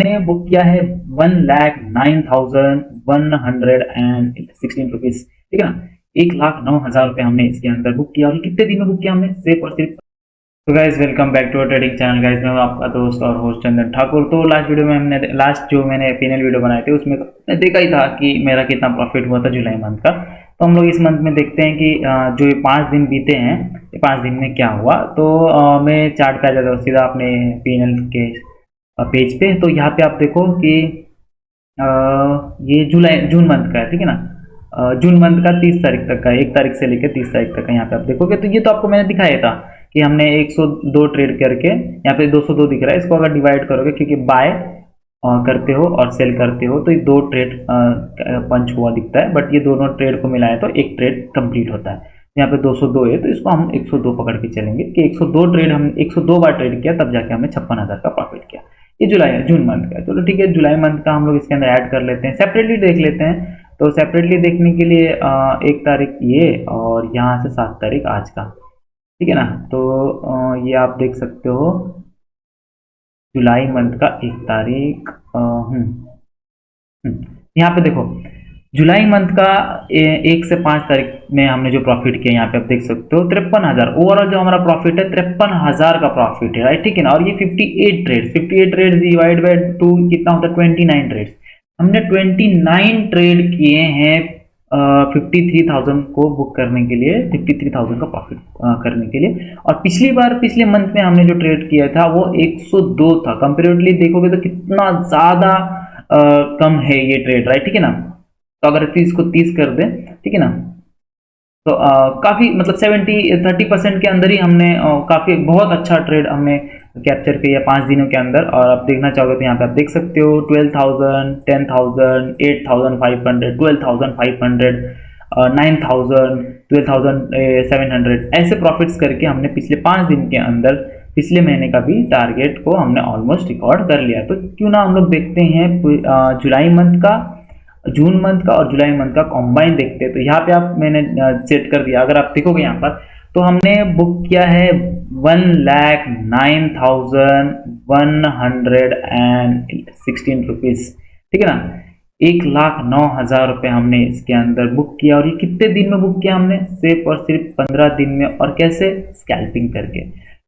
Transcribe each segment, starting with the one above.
मैंने बुक किया है 1,09,116 रुपीज, ठीक है ना। 1,09,000 रुपये हमने इसके अंदर बुक किया। और कितने दिन में बुक किया हमने, सिर्फ और सिर्फ। तो guys welcome back to trading channel. Guys मैं हूं आपका दोस्त और होस्ट चंदन ठाकुर। तो लास्ट जो मैंने पैनल वीडियो बनाए थे उसमें मैं देखा ही था कि मेरा कितना प्रॉफिट हुआ था जुलाई मंथ का। तो हम लोग इस मंथ में देखते हैं कि जो ये 5 दिन बीते हैं, ये 5 दिन में क्या हुआ। तो मैं चार्ट पे आ जाता हूँ सीधा अपने पैनल के पेज पे। तो यहाँ पे आप देखो कि ये जून मंथ का है, ठीक है ना। जून मंथ का 30 तारीख तक का, 1 तारीख से लेकर 30 तारीख तक का यहाँ पे आप देखोगे। तो ये तो आपको मैंने दिखाया था कि हमने 102 ट्रेड करके, यहाँ पे 202 दिख रहा है, इसको अगर डिवाइड करोगे क्योंकि बाय करते हो और सेल करते हो तो ये 2 ट्रेड पंच हुआ दिखता है, बट ये दोनों ट्रेड को मिलाए तो एक ट्रेड कंप्लीट होता है। यहाँ पे 202 है तो इसको हम 102 पकड़ के चलेंगे कि 102 ट्रेड, हम 102 बार ट्रेड किया तब जाके हमने 56,000 का प्रॉफिट किया। ये जून मंथ का है। चलो ठीक है, जुलाई मंथ का हम लोग इसके अंदर ऐड कर लेते हैं, सेपरेटली देख लेते हैं। तो सेपरेटली देखने के लिए 1 तारीख ये और यहाँ से 7 तारीख आज का, ठीक है ना। तो ये आप देख सकते हो जुलाई मंथ का 1 तारीख। यहाँ पे देखो जुलाई मंथ का 1 से 5 तारीख में हमने जो प्रॉफिट किया, यहाँ पे आप देख सकते हो 53,000। ओवरऑल जो हमारा प्रॉफिट है 53,000 का प्रॉफिट है, राइट, ठीक है ना। और ये 58 ट्रेड डिवाइड बाय 2 कितना होता है, 29 ट्रेड। हमने 29 ट्रेड किए हैं 53,000 को बुक करने के लिए, 53,000 का प्रॉफिट करने के लिए। और पिछले मंथ में हमने जो ट्रेड किया था वो 102 था। कंपेरेटिवली देखोगे तो कितना ज्यादा कम है ये ट्रेड, राइट, ठीक है ना। तो अगर इसको 30 कर दें, ठीक है ना, तो काफी मतलब 30% के अंदर ही हमने काफी बहुत अच्छा ट्रेड हमने कैप्चर किया 5 दिनों के अंदर। और आप देखना चाहोगे तो यहाँ पे आप देख सकते हो 12,000, 10,000, 8,500, 12,500, 9,000, 12,700 ऐसे प्रॉफिट्स करके हमने पिछले 5 दिन के अंदर पिछले महीने का भी टारगेट को हमने ऑलमोस्ट रिकॉर्ड कर लिया। तो क्यों ना हम लोग देखते हैं जुलाई मंथ का, जून मंथ का और जुलाई मंथ का कॉम्बाइन देखते हैं। तो यहाँ पे आप मैंने सेट कर दिया, अगर आप देखोगे यहाँ पर तो हमने बुक किया है 1,09,116 रुपीज, ठीक है ना। 1,09,000 रुपये हमने इसके अंदर बुक किया। और ये कितने दिन में बुक किया हमने, सिर्फ और सिर्फ 15 दिन में। और कैसे, स्कैल्पिंग करके।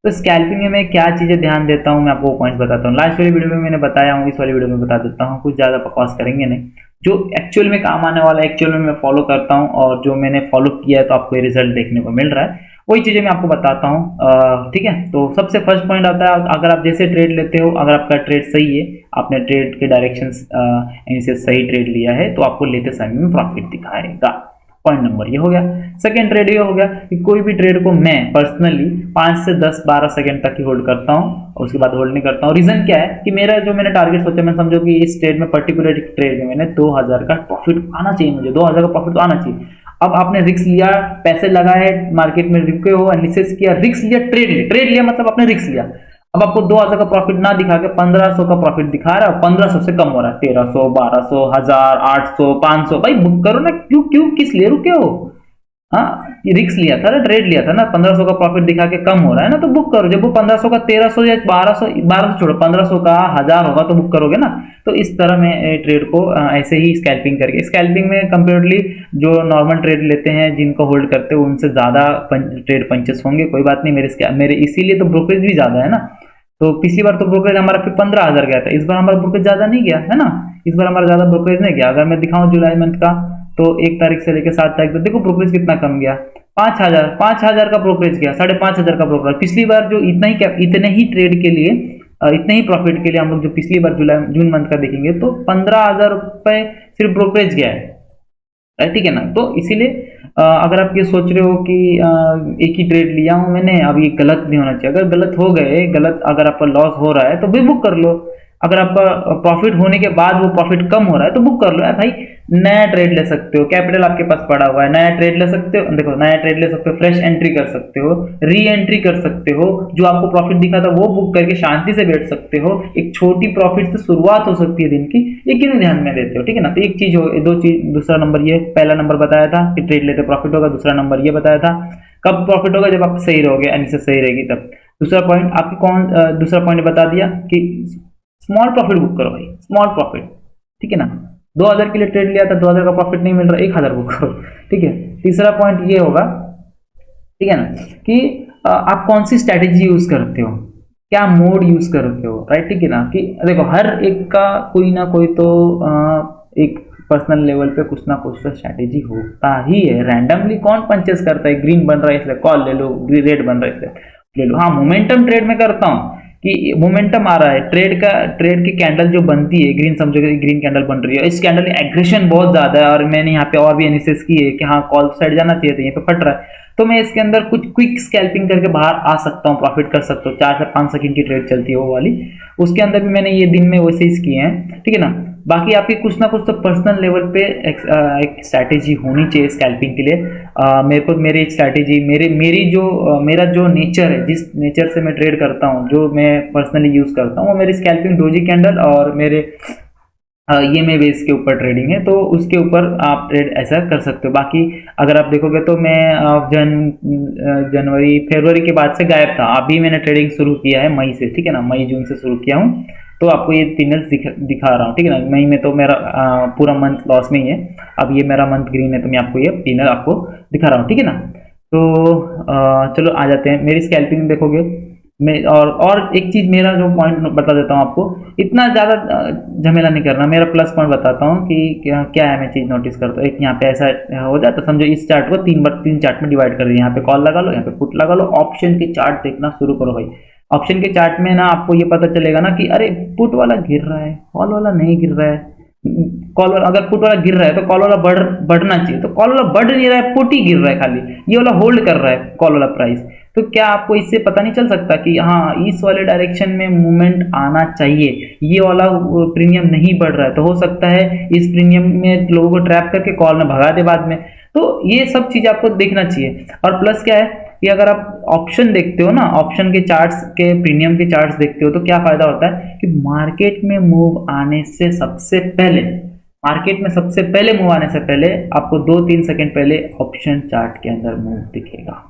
तो स्कैल्पिंग में मैं क्या चीजें ध्यान देता हूँ मैं आपको पॉइंट बताता हूँ। लास्ट वाली वीडियो में मैंने बताया हूँ, इस वाली वीडियो में बता देता हूँ, कुछ ज्यादा बकवास करेंगे नहीं। जो एक्चुअल में काम आने वाला है, एक्चुअल में मैं फॉलो करता हूँ और जो मैंने फॉलो किया है तो आपको ये रिजल्ट देखने को मिल रहा है, वही चीजें मैं आपको बताता हूँ, ठीक है। तो सबसे फर्स्ट पॉइंट आता है, अगर आप जैसे ट्रेड लेते हो, अगर आपका ट्रेड सही है, आपने ट्रेड के डायरेक्शन से सही ट्रेड लिया है तो आपको लेते समय में प्रॉफिट दिखाएगा। पॉइंट नंबर ये हो गया। सेकंड ट्रेड ये हो गया कि कोई भी ट्रेड को मैं पर्सनली 5 से 10 12 सेकंड तक ही होल्ड करता हूं और उसके बाद होल्ड नहीं करता हूं। रीजन क्या है कि मेरा जो मैंने टारगेट सोचा, मैं समझो कि इस ट्रेड में पर्टिकुलर ट्रेड में मैंने 2,000 का प्रॉफिट आना चाहिए, मुझे 2,000 का प्रॉफिट तो आना चाहिए। अब आपने रिस्क लिया, पैसे लगाए, मार्केट में रुके हो, एनालिसिस किया, रिस्क लिया, ट्रेड लिया, मतलब आपने रिस्क लिया। अब आपको 2,000 का प्रॉफिट ना दिखा के 1,500 का प्रॉफिट दिखा रहा है, 1,500 से कम हो रहा है, 1,300, 1,200, 1,000, 800, 500, भाई बुक करो ना। क्यों क्यों किस लिए रुके हो? हाँ, ये रिस्क लिया था ना, ट्रेड लिया था ना, 1,500 का प्रॉफिट दिखा के कम हो रहा है ना, तो बुक करो। जब वो 1,500 का 1,300 या 1,200 छोड़ो, 1,500 का 1,000 होगा तो बुक करोगे ना। तो इस तरह में ट्रेड को ऐसे ही स्कैल्पिंग करके, स्कैल्पिंग में कंपेरेटिवली जो नॉर्मल ट्रेड लेते हैं, जिनको होल्ड करते हैं, उनसे ज्यादा ट्रेड पंचेस होंगे, कोई बात नहीं। मेरे इसीलिए तो ब्रोकरेज भी ज्यादा है ना। तो पिछली बार तो ब्रोकरेज हमारा फिर 15,000 गया था, इस बार हमारा ब्रोकरेज ज्यादा नहीं गया है ना, इस बार हमारा ज्यादा ब्रोकरेज नहीं गया। अगर मैं दिखाऊं जुलाई मंथ का, तो 1 तारीख से लेकर 7 तारीख तक देखो ब्रोकरेज कितना कम गया, 5,000 का ब्रोकरेज गया, 5,500 का ब्रोकरेज। पिछली बार जो इतने ही ट्रेड के लिए, इतने ही प्रॉफिट के लिए हम लोग जो पिछली बार जून मंथ का देखेंगे तो 15,000 रुपए सिर्फ ब्रोकरेज गया है, ठीक है ना। तो इसीलिए अगर आप ये सोच रहे हो कि एक ही ट्रेड लिया हूं मैंने, अब ये गलत नहीं होना चाहिए। अगर गलत हो गए, अगर आपका लॉस हो रहा है तो भी बुक कर लो। अगर आपका प्रॉफिट होने के बाद वो प्रॉफिट कम हो रहा है तो बुक कर लो यार भाई। नया ट्रेड ले सकते हो, कैपिटल आपके पास पड़ा हुआ है, नया ट्रेड ले सकते हो। देखो, नया ट्रेड ले सकते हो, फ्रेश एंट्री कर सकते हो, री एंट्री कर सकते हो, जो आपको प्रॉफिट दिखा था वो बुक करके शांति से बैठ सकते हो। एक छोटी प्रॉफिट से शुरुआत हो सकती है दिन की, ये क्यों ध्यान में देते हो, ठीक है ना। तो एक चीज हो, दो चीज, दूसरा नंबर ये, पहला नंबर बताया था कि ट्रेड लेते प्रॉफिट होगा, दूसरा नंबर ये बताया था कब प्रॉफिट होगा, जब आप सही रहोगे, एनालिसिस सही रहेगी तब। दूसरा पॉइंट बता दिया कि स्मॉल प्रॉफिट बुक करो भाई, स्मॉल प्रॉफिट, ठीक है ना। 2000 के लिए ट्रेड लिया था, 2000 का प्रॉफिट नहीं मिल रहा, 1000 बुक करो, ठीक है। तीसरा पॉइंट ये होगा, ठीक है ना, कि आप कौन सी स्ट्रैटेजी यूज करते हो, क्या मोड यूज करते हो, राइट, ठीक है ना। कि देखो हर एक का कोई ना कोई तो एक पर्सनल लेवल पे कुछ ना कुछ तो स्ट्रैटेजी होता ही है। रैंडमली कौन पंचेस करता है, ग्रीन बन रहा है इसलिए कॉल ले लो, रेड बन रहा है इसलिए ले लो। हाँ, मोमेंटम ट्रेड में करता हूँ कि मोमेंटम आ रहा है, ट्रेड की कैंडल जो बनती है, ग्रीन समझो कि ग्रीन कैंडल बन रही है, इस कैंडल की एग्रेशन बहुत ज्यादा है और मैंने यहाँ पे और भी एनालिसिस की है कि हाँ कॉल साइड जाना चाहिए था, यहाँ पे फट रहा है, तो मैं इसके अंदर कुछ क्विक स्कैल्पिंग करके बाहर आ सकता हूँ, प्रॉफिट कर सकता हूँ। 4 से 5 सेकंड की ट्रेड चलती है वो वाली, उसके अंदर भी मैंने ये दिन में वैसे ही किए हैं, ठीक है ना। बाकी आपकी कुछ ना कुछ तो पर्सनल लेवल पे एक स्ट्रैटेजी होनी चाहिए स्कैल्पिंग के लिए। मेरे को मेरी स्ट्रैटेजी मेरा जो नेचर है, जिस नेचर से मैं ट्रेड करता हूँ, जो मैं पर्सनली यूज करता हूँ, वो मेरी स्कैल्पिंग डोजी कैंडल और मेरे ये में बेस के ऊपर ट्रेडिंग है, तो उसके ऊपर आप ट्रेड ऐसा कर सकते हो। बाकी अगर आप देखोगे तो मैं जनवरी फरवरी के बाद से गायब था, अभी मैंने ट्रेडिंग शुरू किया है मई से, ठीक है ना, मई जून से शुरू किया हूँ, तो आपको ये सिग्नल्स दिखा रहा हूँ, ठीक है ना। मई में तो मेरा पूरा मंथ लॉस में ही है, अब ये मेरा मंथ ग्रीन है, तो मैं आपको ये सिग्नल आपको दिखा रहा हूँ, ठीक है ना। तो चलो आ जाते हैं मेरी स्कैल्पिंग देखोगे मैं, और एक चीज मेरा जो पॉइंट बता देता हूँ आपको, इतना ज्यादा झमेला नहीं करना। मेरा प्लस पॉइंट बताता हूँ कि क्या क्या है, मैं चीज नोटिस करता हूँ। एक यहाँ पे ऐसा हो जाता है, समझो इस चार्ट को तीन चार्ट में डिवाइड कर दिया, यहाँ पे कॉल लगा लो, यहाँ पे पुट लगा लो, ऑप्शन के चार्ट देखना शुरू करो भाई। ऑप्शन के चार्ट में ना आपको ये पता चलेगा ना कि अरे पुट वाला गिर रहा है, कॉल वाला नहीं गिर रहा है। कॉल वाला अगर पुट वाला गिर रहा है तो कॉल वाला बढ़ना चाहिए, तो कॉल वाला बढ़ नहीं रहा है, पुट ही गिर रहा है खाली, ये वाला होल्ड कर रहा है कॉल वाला प्राइस। तो क्या आपको इससे पता नहीं चल सकता कि हाँ इस वाले डायरेक्शन में मूवमेंट आना चाहिए, ये वाला प्रीमियम नहीं बढ़ रहा है, तो हो सकता है इस प्रीमियम में लोगों को ट्रैप करके कॉल में भगा दे बाद में। तो ये सब चीज आपको देखना चाहिए। और प्लस क्या है कि अगर आप ऑप्शन देखते हो ना, ऑप्शन के चार्ट्स के प्रीमियम के चार्ट्स देखते हो, तो क्या फायदा होता है कि मार्केट में मूव आने से सबसे पहले, मार्केट में सबसे पहले मूव आने से पहले आपको 2-3 सेकंड पहले ऑप्शन चार्ट के अंदर मूव दिखेगा,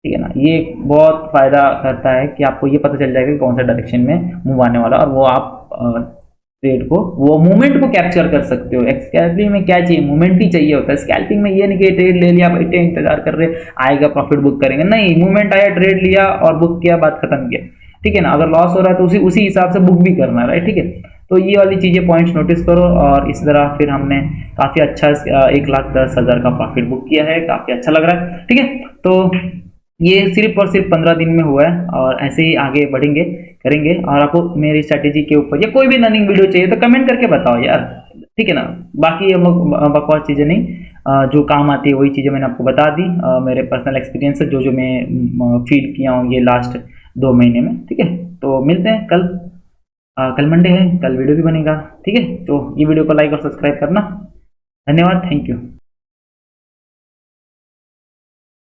ठीक है ना। ये बहुत फायदा करता है कि आपको ये पता चल जाएगा कि कौन सा डायरेक्शन में मूव आने वाला, और वो आप ट्रेड को, वो मूवमेंट को कैप्चर कर सकते हो। स्कैल्पिंग में क्या चाहिए, मूवमेंट ही चाहिए होता है। स्कैल्पिंग में ये नहीं कि ट्रेड ले लिया, बैठे इंतजार कर रहे आएगा प्रॉफिट बुक करेंगे, नहीं, मूवमेंट आया, ट्रेड लिया और बुक किया, बात खत्म किया, ठीक है ना। अगर लॉस हो रहा है तो उसी हिसाब से बुक भी करना है, राइट, ठीक है। तो ये वाली चीजें पॉइंट्स नोटिस करो, और इस तरह फिर हमने काफी अच्छा 1,10,000 का प्रॉफिट बुक किया है, काफी अच्छा लग रहा है, ठीक है। तो ये सिर्फ और सिर्फ 15 दिन में हुआ है, और ऐसे ही आगे बढ़ेंगे करेंगे। और आपको मेरी स्ट्रैटेजी के ऊपर या कोई भी लर्निंग वीडियो चाहिए तो कमेंट करके बताओ यार, ठीक है ना। बाकी हम लोग बकवास चीज़ें नहीं, जो काम आती है वही चीज़ें मैंने आपको बता दी, मेरे पर्सनल एक्सपीरियंस से जो जो मैं फील किया हूँ ये लास्ट 2 महीने में, ठीक है। तो मिलते हैं कल, कल मंडे है, कल वीडियो भी बनेगा, ठीक है। तो ये वीडियो को लाइक और सब्सक्राइब करना, धन्यवाद, थैंक यू।